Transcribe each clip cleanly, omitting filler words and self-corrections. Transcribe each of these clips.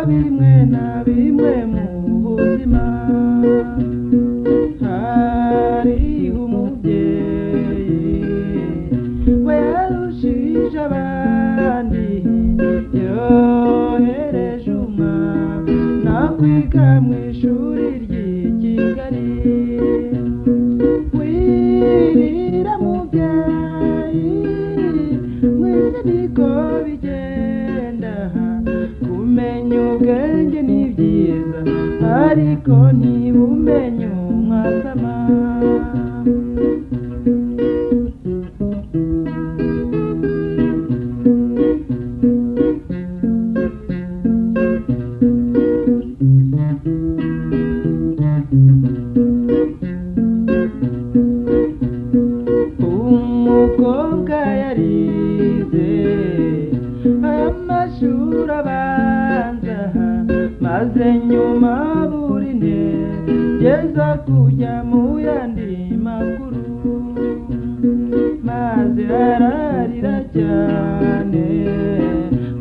bimwe na bimwe mu buzima. Hariho umubyeyi we yarushije abandi, yohereje umwana kwiga mu ishuri ry'i Kigali. Wirira mubyeyi, mwese niko bigenda, kumenya ubwenge ni byiza ariko ntibumenye umwasama. Umukobwa yarize amashuri abanza, maze nyuma buri ntegeza kujya mu yandi makuru, maze ararira cyane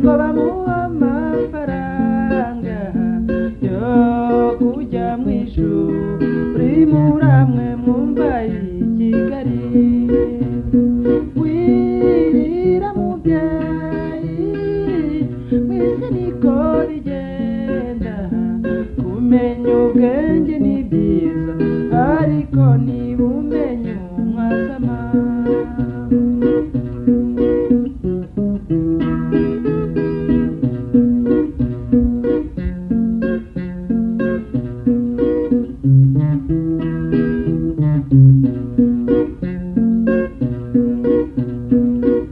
ngo bamuha amafaranga yo kujya mu ishuri muri amwe mu mva y'i Kigali. Wirira mubyeyi, mwese niko bigenda, kumenya ubwenge ni byiza ariko ntibumenye umwasama.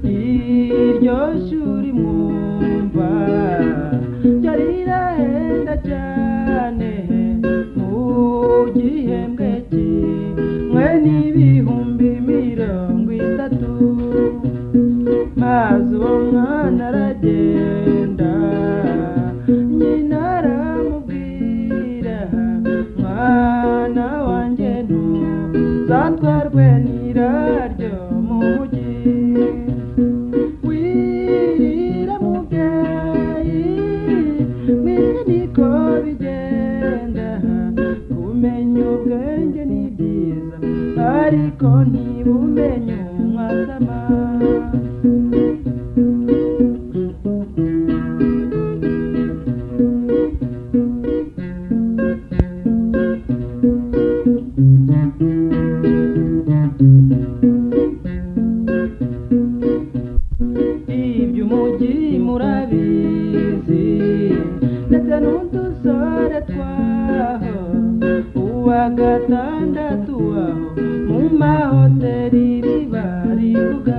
Iryo shuri mwumva ryari rirahenda cyane, mu gihembwe kimwe n'ibihumbi 30, maze uwo mwana aragenda, nyina aramubwira, mwana wanjye ntuzatwarwe n'iraryo mu mujyi. Wirira mubyeyi, mwese niko bigenda, kumenya ubwenge ni byiza ariko ntibumenye umwasama. Iby'umujyi murabizi, ndetse n'udusore twaho, uwa gatandatu waho mu mahoteli riba rivuga.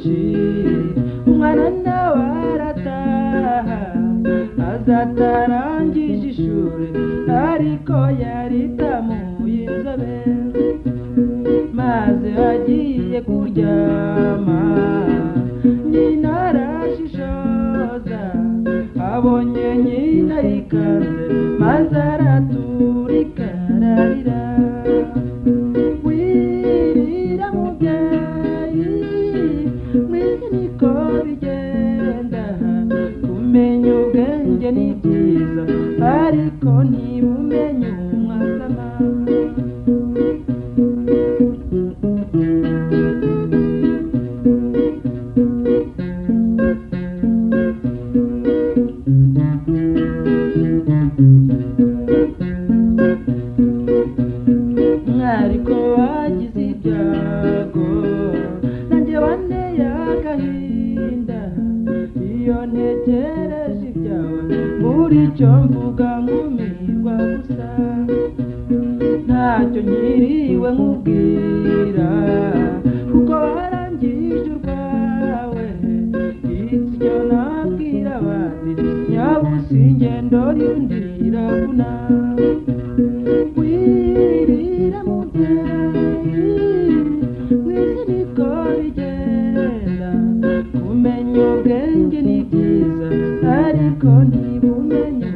menshi umwana nawe arataha azatarangije ishuri ariko yaritamuye inzobe maze agiye kuryama nyina arashishoza abonye nyina yikanze maze araturika ararira wirira mubyeyi mwese niko bigenda kumenya ubwenge ni byiza ariko ntibumenye umwasama ariko wagize ibyago nanjye wanteye agahinda iyo ntegereje ibyawe muri cyo mvuga nkumirwa gusa ntacyo nkiriwe nkubwira kuko warangije urwawe icyo nabwira abandi nyabusa ingendo y'undi iravuna wirira mubyeyi mwese niko bigenda kumenya ubwenge ni byiza ariko ntibumenye